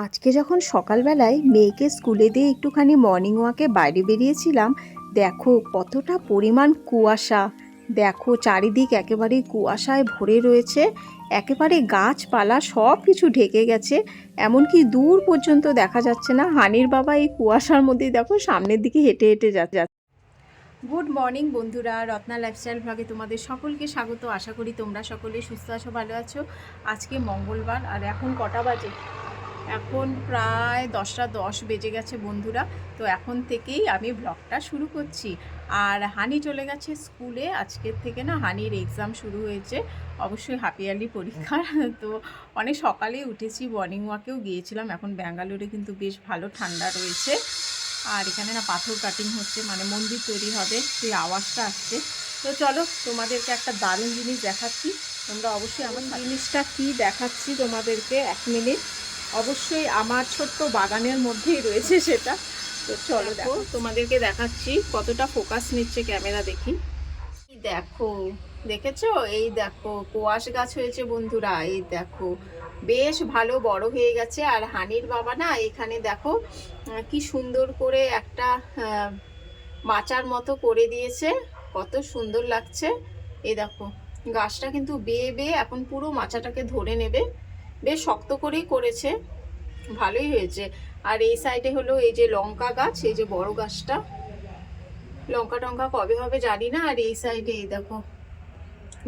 আজকে যখন সকালবেলায় মেয়েকে স্কুলে দিয়ে একটুখানি মর্নিং ওয়াকে বাইরে বেরিয়েছিলাম, দেখো কতটা পরিমাণ কুয়াশা। দেখো চারিদিক একেবারে কুয়াশায় ভরে রয়েছে, একেবারে গাছপালা সব কিছু ঢেকে গেছে, এমনকি দূর পর্যন্ত দেখা যাচ্ছে না। হানির বাবা এই কুয়াশার মধ্যেই দেখো সামনের দিকে হেঁটে হেঁটে যাচ্ছে। গুড মর্নিং বন্ধুরা, রত্না লাইফস্টাইল ভাগে তোমাদের সকলকে স্বাগত। আশা করি তোমরা সকলে সুস্থ আছো, ভালো আছো। আজকে মঙ্গলবার, আর এখন কটা বাজে? এখন প্রায় 10টা 10 বেজে গেছে বন্ধুরা। তো এখন থেকেই আমি ব্লগটা শুরু করছি। আর হানি চলে গেছে স্কুলে। আজকের থেকে না হানির এক্সাম শুরু হয়েছে, অবশ্যই হাফ ইয়ারলি পরীক্ষা। তো অনেক সকালে উঠেছি, মর্নিং ওয়াকেও গিয়েছিলাম। এখন ব্যাঙ্গালোরে কিন্তু বেশ ভালো ঠান্ডা রয়েছে। আর এখানে না পাথর কাটিং হচ্ছে, মানে মন্দির তৈরি হবে, সেই আওয়াজটা আসছে। তো চলো তোমাদেরকে একটা দারুণ জিনিস দেখাচ্ছি। তোমরা অবশ্যই আমার জিনিসটা কি দেখাচ্ছি তোমাদেরকে, 1 মিনিট। অবশ্যই আমার ছোট্ট বাগানের মধ্যেই রয়েছে সেটা। তো চলো দেখো তোমাদেরকে দেখাচ্ছি কতটা ফোকাস নিচ্ছে ক্যামেরা, দেখি। দেখো, দেখেছো? এই দেখো কোয়াশ গাছ হয়েছে বন্ধুরা, এই দেখো বেশ ভালো বড় হয়ে গেছে। আর হানির বাবা না এখানে দেখো কি সুন্দর করে একটা মাচার মতো করে দিয়েছে, কত সুন্দর লাগছে। এই দেখো গাছটা কিন্তু বেয়ে বেয়ে এখন পুরো মাচাটাকে ধরে নেবে, বেশ শক্ত করেই করেছে, ভালোই হয়েছে। আর এই সাইডে হলো এই যে লঙ্কা গাছ, এই যে বড় গাছটা, লঙ্কা টঙ্কা কবে হবে জানি না। আর এই সাইডে এই দেখো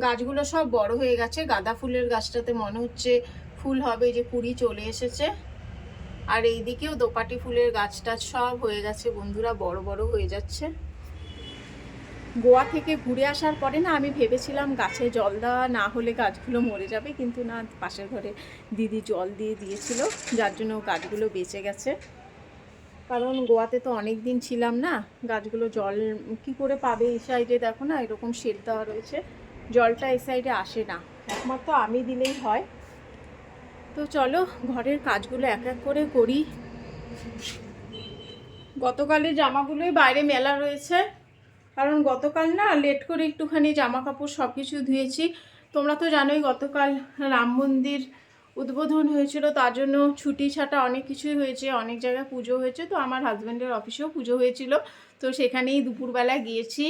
গাছগুলো সব বড় হয়ে গেছে। গাঁদা ফুলের গাছটাতে মনে হচ্ছে ফুল হবে, যে কুড়ি চলে এসেছে। আর এই দিকেও দোপাটি ফুলের গাছটা সব হয়ে গেছে বন্ধুরা, বড় বড় হয়ে যাচ্ছে। গোয়া থেকে ঘুরে আসার পরে না আমি ভেবেছিলাম গাছে জল দেওয়া না হলে গাছগুলো মরে যাবে, কিন্তু না, পাশের ঘরে দিদি জল দিয়ে দিয়েছিল, যার জন্য গাছগুলো বেঁচে গেছে। কারণ গোয়াতে তো অনেক দিন ছিলাম না, গাছগুলো জল কি করে পাবে? এই সাইডে দেখো না এরকম শেড দেওয়া রয়েছে, জলটা এই সাইডে আসে না, একমাত্র আমি দিলেই হয়। তো চলো ঘরের কাজগুলো এক এক করে করি। গতকালের জামাগুলোই বাইরে মেলা রয়েছে, কারণ গতকাল না লেট করে একটুখানি জামা কাপড় সব কিছু ধুয়েছি। তোমরা তো জানোই গতকাল রাম মন্দির উদ্বোধন হয়েছিল, তার জন্য ছুটি ছাটা অনেক কিছুই হয়েছে, অনেক জায়গায় পুজো হয়েছে। তো আমার হাজব্যান্ডের অফিসেও পুজো হয়েছিল, তো সেখানেই দুপুরবেলায় গিয়েছি,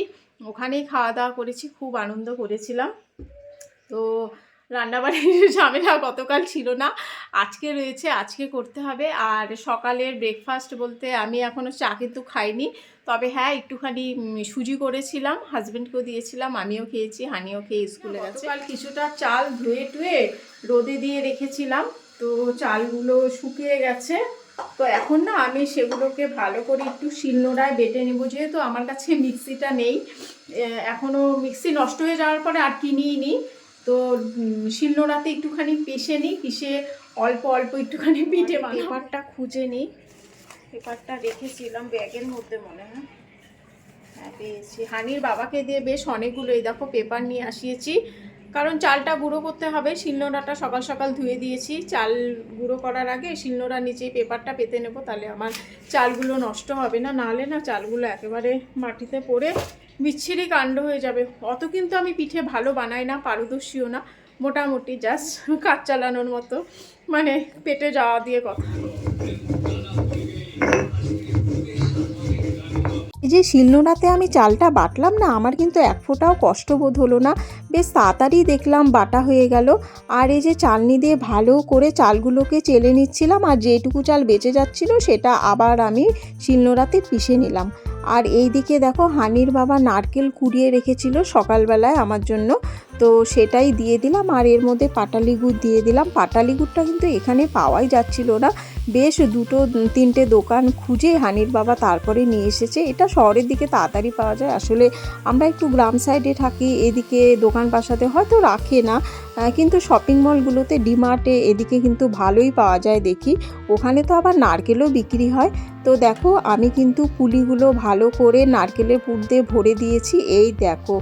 ওখানেই খাওয়া দাওয়া করেছি, খুব আনন্দ করেছিলাম। তো রান্নাবাড়ির ঝামেলা গতকাল ছিল না, আজকে রয়েছে, আজকে করতে হবে। আর সকালের ব্রেকফাস্ট বলতে আমি এখনও চা কিন্তু খাইনি, তবে হ্যাঁ একটুখানি সুজি করেছিলাম, হাজব্যান্ডকেও দিয়েছিলাম, আমিও খেয়েছি, হানিও খেয়ে স্কুলে গেছে। গতকাল কিছুটা চাল ধুয়ে টুয়ে রোদে দিয়ে রেখেছিলাম, তো চালগুলো শুকিয়ে গেছে। তো এখন না আমি সেগুলোকে ভালো করে একটু শিলনোড়ায় বেটে নেবো, যেহেতু আমার কাছে মিক্সিটা নেই এখনও, মিক্সি নষ্ট হয়ে যাওয়ার পরে আর কিনিই নি। তো শিলনোড়াতে একটুখানি পিষে নিই, পিষে অল্প অল্প একটুখানি পিঠে বানাবো। পেপারটা খুঁজে নিই, পেপারটা রেখেছিলাম ব্যাগের মধ্যে মনে হয়, হ্যাঁ পেয়েছি। হানির বাবাকে দিয়ে বেশ অনেকগুলো এই দেখো পেপার নিয়ে আসিয়েছি, কারণ চালটা গুঁড়ো করতে হবে। শিলনোড়াটা সকাল সকাল ধুয়ে দিয়েছি, চাল গুঁড়ো করার আগে শিলনোড়ার নিচেই পেপারটা পেতে নেব, তাহলে আমার চালগুলো নষ্ট হবে না, নাহলে না চালগুলো একেবারে মাটিতে পড়ে বিচ্ছিরি কাণ্ড হয়ে যাবে। অত কিন্তু আমি পিঠে ভালো বানাই না, পারদর্শীও না, মোটামুটি জাস্ট কাজ চালানোর মতো, মানে পেটে যাওয়া দিয়ে কথা। এই যে শিলনোড়াতে আমি চালটা বাটলাম না, আমার কিন্তু এক ফোঁটাও কষ্ট বোধ হলো না, বেশ তাড়াতাড়ি দেখলাম বাটা হয়ে গেল। আর এই যে চালনি দিয়ে ভালো করে চালগুলোকে চেলে নিচ্ছিলাম, আর যেটুকু চাল বেঁচে যাচ্ছিল সেটা আবার আমি শিলনোড়াতে পিষে নিলাম। আর এই দিকে দেখো হানির বাবা নারকেল কুড়িয়ে রেখেছিল সকালবেলায় আমার জন্য, তো সেটাই দিয়ে দিলাম। আর এর মধ্যে পাটালি গুড় দিয়ে দিলাম। পাটালি গুড়টা কিন্তু এখানে পাওয়াই যাচ্ছিল না, বেশ 2-3টে দোকান খুঁজে হানির বাবা তারপরে নিয়ে এসেছে। এটা শহরের দিকে তাড়াতাড়ি পাওয়া যায়, আসলে আমরা একটু গ্রাম সাইডে থাকি, এদিকে দোকান পাশাতে হয়তো রাখে না, কিন্তু শপিং মলগুলোতে ডিমার্টে এদিকে কিন্তু ভালোই পাওয়া যায় দেখি, ওখানে তো আবার নারকেলও বিক্রি হয়। তো দেখো আমি কিন্তু পুলিগুলো ভালো করে নারকেলের পুর দিয়ে ভরে দিয়েছি। এই দেখো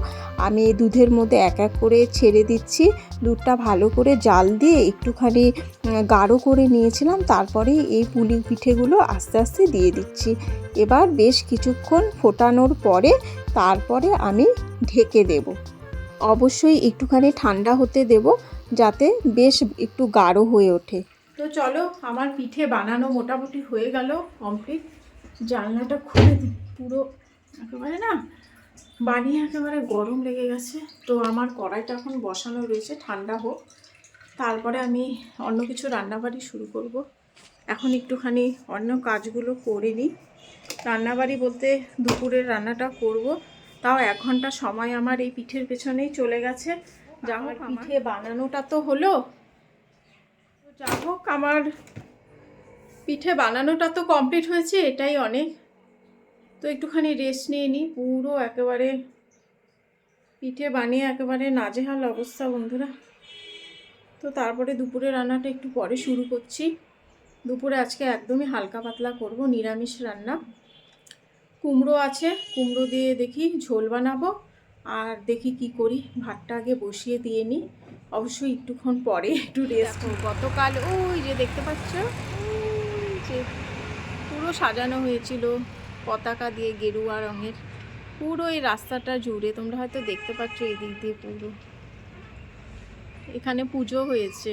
আমি দুধের মধ্যে এক এক করে ছেড়ে দিচ্ছি, দুধটা ভালো করে জাল দিয়ে একটুখানি গাঢ় করে নিয়েছিলাম, তারপরে এই পুলি পিঠেগুলো আস্তে আস্তে দিয়ে দিচ্ছি। এবার বেশ কিছুক্ষণ ফোটানোর পরে তারপরে আমি ঢেকে দেব, অবশ্যই একটুখানি ঠান্ডা হতে দেব, যাতে বেশ একটু গাঢ় হয়ে ওঠে। তো চলো, আমার পিঠে বানানো মোটামুটি হয়ে গেল, কমপ্লিট। জানলাটা খুলে দিই, পুরো একেবারে না বানিয়ে একেবারে গরম লেগে গেছে। তো আমার কড়াইটা এখন বসানো রয়েছে, ঠান্ডা হোক, তারপরে আমি অন্য কিছু রান্নাবাড়ি শুরু করব। এখন একটুখানি অন্য কাজগুলো করে নিই। রান্নাবাড়ি বলতে দুপুরের রান্নাটা করব, তাও 1 ঘন্টা সময় আমার এই পিঠের পেছনেই চলে গেছে। যা হোক, পিঠে বানানোটা তো হলো, যা হোক আমার পিঠে বানানোটা তো কমপ্লিট হয়েছে, এটাই অনেক। তো একটুখানি রেস্ট নিয়ে নিই। পুরো একেবারে পিঠে বানিয়ে একেবারে নাজেহাল অবস্থা বন্ধুরা। তো তারপরে দুপুরে রান্নাটা একটু পরে শুরু করছি। দুপুরে আজকে একদমই হালকা পাতলা করব, নিরামিষ রান্না। কুমড়ো আছে, কুমড়ো দিয়ে দেখি ঝোল বানাবো। আর দেখি কি করি, ভাতটা আগে বসিয়ে দিয়ে নিই। অবশ্যই একটুক্ষণ পরে একটু রেস্ট। গতকাল ওই যে দেখতে পাচ্ছ, যে পুরো সাজানো হয়েছিল পতাকা দিয়ে, গেরুয়া রঙের, পুরো এই রাস্তাটা জুড়ে। তোমরা হয়তো দেখতে পাচ্ছ এই দিক দিয়ে পুরো এখানে পুজো হয়েছে।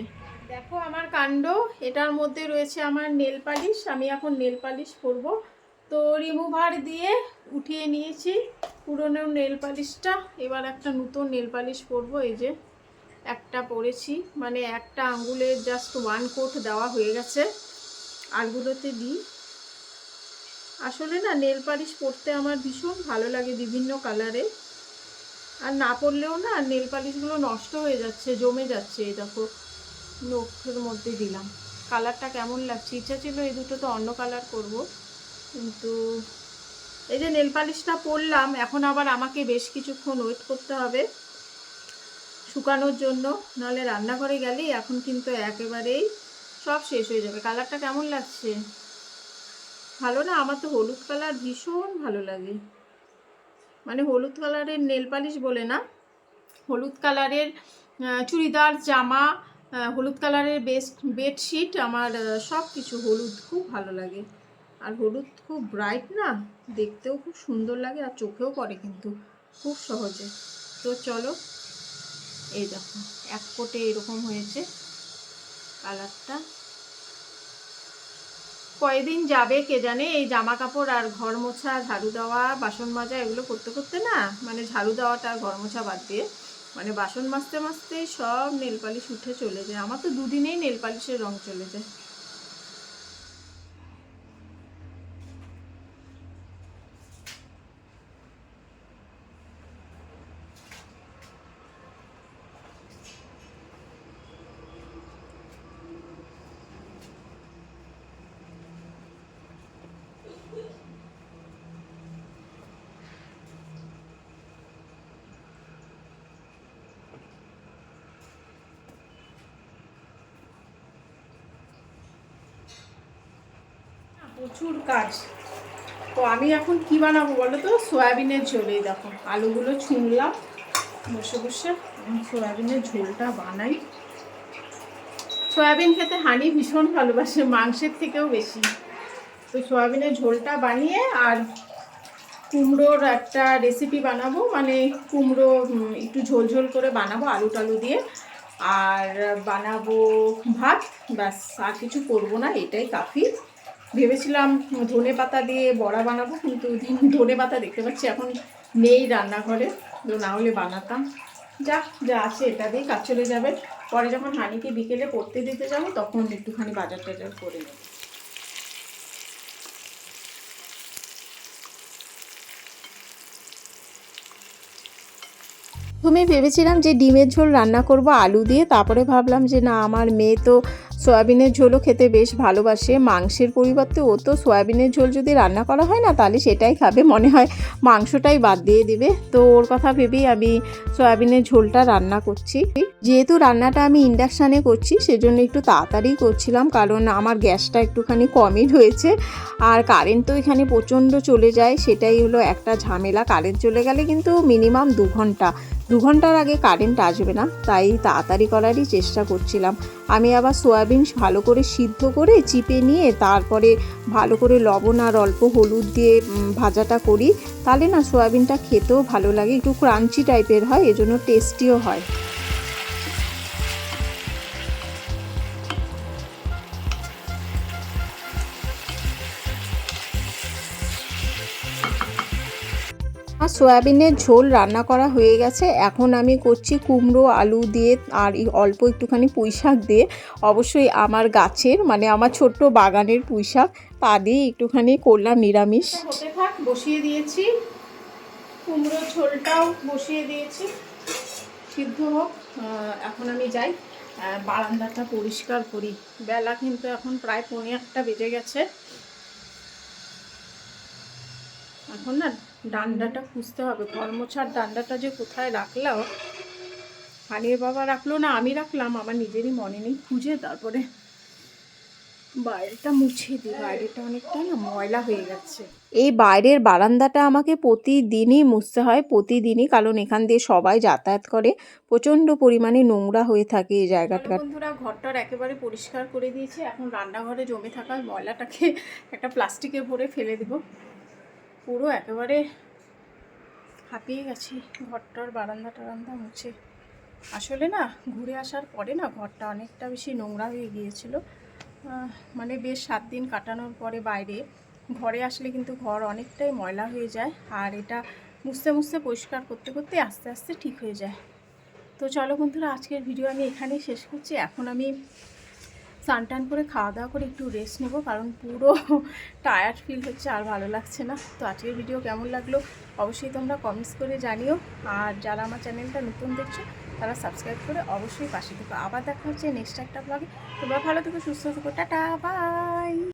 দেখো আমার কাণ্ড, এটার মধ্যে রয়েছে আমার নেল পালিশ। আমি এখন নেল পালিশ করব। তো রিমুভার দিয়ে উঠিয়ে নিয়েছি পুরনো নেল পালিশটা। এবার একটা নতুন নেল পালিশ করব। এই যে একটা পরেছি, মানে একটা আঙ্গুলের জাস্ট 1 কোট দেওয়া হয়ে গেছে। আরগুলোতে দিই। আসলে না নেল পালিশ পরতে আমার ভীষণ ভালো লাগে, বিভিন্ন কালারে। আর না পরলেও না নেল পালিশগুলো নষ্ট হয়ে যাচ্ছে, জমে যাচ্ছে। এই দেখো নখের মধ্যে দিলাম, কালারটা কেমন লাগছে। ইচ্ছা ছিল এই দুটো তো অন্য কালার করব, কিন্তু এই যে নেল পালিশটা পরলাম, এখন আবার আমাকে বেশ কিছুক্ষণ ওয়েট করতে হবে শুকানোর জন্য, নাহলে রান্নাঘরে গেলেই এখন কিন্তু একেবারেই সব শেষ হয়ে যাবে। কালারটা কেমন লাগছে, ভালো না? আমার তো হলুদ কালার ভীষণ ভালো লাগে। মানে হলুদ কালারের নেল পালিশ বলে না, হলুদ কালারের চুড়িদার, জামা, হলুদ কালারের বেডশিট, আমার সব কিছু হলুদ খুব ভালো লাগে। আর হলুদ খুব ব্রাইট না, দেখতেও খুব সুন্দর লাগে, আর চোখেও পড়ে কিন্তু খুব সহজে। তো চলো, এই দেখো 1 কোটে এরকম হয়েছে কালারটা। কয়দিন যাবে কে জানে এই জামা কাপড় আর ঘর মোছা, ঝাড়ু দেওয়া, বাসন মাজা এগুলো করতে করতে না, মানে ঝাড়ু দেওয়াটা আর ঘর মোছা বাদ দিয়ে, মানে বাসন মাজতে মাজতেই সব নেল পালিশ উঠে চলে যায়। আমার তো 2 দিনেই নেল পালিশের রং চলে যায়। প্রচুর কাজ। তো আমি এখন কি বানাবো বলো তো? সয়াবিনের ঝোল। দেখো আলুগুলো ছুঁড়লাম বসে বসে, সয়াবিনের ঝোলটা বানাই। সয়াবিন খেতে হানি ভীষণ ভালোবাসে, মাংসের থেকেও বেশি। তো সয়াবিনের ঝোলটা বানিয়ে আর কুমড়োর একটা রেসিপি বানাবো, মানে কুমড়ো একটু ঝোল ঝোল করে বানাবো আলু টালু দিয়ে। আর বানাবো ভাত, ব্যাস, আর কিছু করবো না, এটাই কাফি। ভেবেছিলাম ধনে পাতা দিয়ে বড়া বানাবো, কিন্তু ধনে পাতা দেখতে পাচ্ছি এখন নেই রান্নাঘরে, তো না হলে বানাতাম। যা আছে এটা দিয়ে কাজ চলে যাবে। পরে যখন হানিকে বিকেলে পড়তে দিতে যাবো তখন একটুখানি বাজার টাজার করে নেব। প্রথমে ভেবেছিলাম যে ডিমের ঝোল রান্না করব আলু দিয়ে, তারপরে ভাবলাম যে না, আমার মেয়ে তো সয়াবিনের ঝোলও খেতে বেশ ভালোবাসে, মাংসের পরিবর্তে ও তো সয়াবিনের ঝোল যদি রান্না করা হয় না তাহলে সেটাই খাবে, মনে হয় মাংসটাই বাদ দিয়ে দিবে। তো ওর কথা ভেবেই আমি সয়াবিনের ঝোলটা রান্না করছি। যেহেতু রান্নাটা আমি ইন্ডাকশানে করছি সেজন্য একটু তাড়াতাড়ি করছিলাম, কারণ আমার গ্যাসটা একটুখানি কমই রয়েছে। আর কারেন্ট তো এখানে প্রচণ্ড চলে যায়, সেটাই হলো একটা ঝামেলা। কারেন্ট চলে গেলে কিন্তু মিনিমাম 2 ঘন্টার আগে কারেন্ট আসবে না, তাই তাড়াতাড়ি করারই চেষ্টা করছিলাম। আমি আবার সয়াবিন ভালো করে সিদ্ধ করে চিপে নিয়ে তারপরে ভালো করে লবণ আর অল্প হলুদ দিয়ে ভাজাটা করি, তাহলে না সয়াবিনটা খেতেও ভালো লাগে, একটু ক্রাঞ্চি টাইপের হয়, এজন্য টেস্টিও হয়। আর সয়াবিনের ঝোল রান্না করা হয়ে গেছে। এখন আমি করছি কুমড়ো আলু দিয়ে আর অল্প একটুখানি পুঁই শাক দিয়ে, অবশ্যই আমার গাছের মানে আমার ছোট্ট বাগানের পুঁই শাক, তা দিয়ে একটুখানি করলাম নিরামিষ। হতে থাক, বসিয়ে দিয়েছি কুমড়ো ঝোলটাও বসিয়ে দিয়েছি, সিদ্ধ হোক। এখন আমি যাই বারান্দাটা পরিষ্কার করি। বেলা কিন্তু এখন প্রায় 1:45 বেজে গেছে। এখন না ডান্ডাটা খুঁজতে হবে, ঘর মোছার ডান্ডাটা যে কোথায় রাখলাম, হানির বাবা রাখলো না আমি রাখলাম, আমার নিজেরই মনে নেই। খুঁজে তারপরে বাইরেটা মুছে দিই, বাইরেটা অনেকটা না ময়লা হয়ে গেছে। এই বাইরের বারান্দাটা আমাকে প্রতিদিনই মুছতে হয়, প্রতিদিনই, কারণ এখান দিয়ে সবাই যাতায়াত করে, প্রচণ্ড পরিমাণে নোংরা হয়ে থাকে এই জায়গাটা। বন্ধুরা, ঘরটার একেবারে পরিষ্কার করে দিয়েছি। এখন রান্নাঘরে জমে থাকা ময়লাটাকে একটা প্লাস্টিকে ভরে ফেলে দেব। পুরো একেবারে হাঁপিয়ে গেছি ঘরটার বারান্দা টারান্দা মুছে। আসলে না ঘুরে আসার পরে না ঘরটা অনেকটা বেশি নোংরা হয়ে গিয়েছিল। মানে বেশ 7 দিন কাটানোর পরে বাইরে ঘরে আসলে কিন্তু ঘর অনেকটাই ময়লা হয়ে যায়, আর এটা মুছতে মুছতে পরিষ্কার করতে করতে আস্তে আস্তে ঠিক হয়ে যায়। তো চলো বন্ধুরা, আজকের ভিডিও আমি এখানেই শেষ করছি। এখন আমি স্নান টান করে খাওয়া দাওয়া করে একটু রেস্ট নেব, কারণ পুরো টায়ার্ড ফিল হচ্ছে, আর ভালো লাগছে না। তো আজকের ভিডিও কেমন লাগলো অবশ্যই তোমরা কমেন্টস করে জানিও, আর যারা আমার চ্যানেলটা নতুন দেখছো তারা সাবস্ক্রাইব করে অবশ্যই পাশে থেকো। আবার দেখা হচ্ছে নেক্সট একটা ব্লগে। তোমরা ভালো থেকো, সুস্থ থেকো, টাটা, বাই।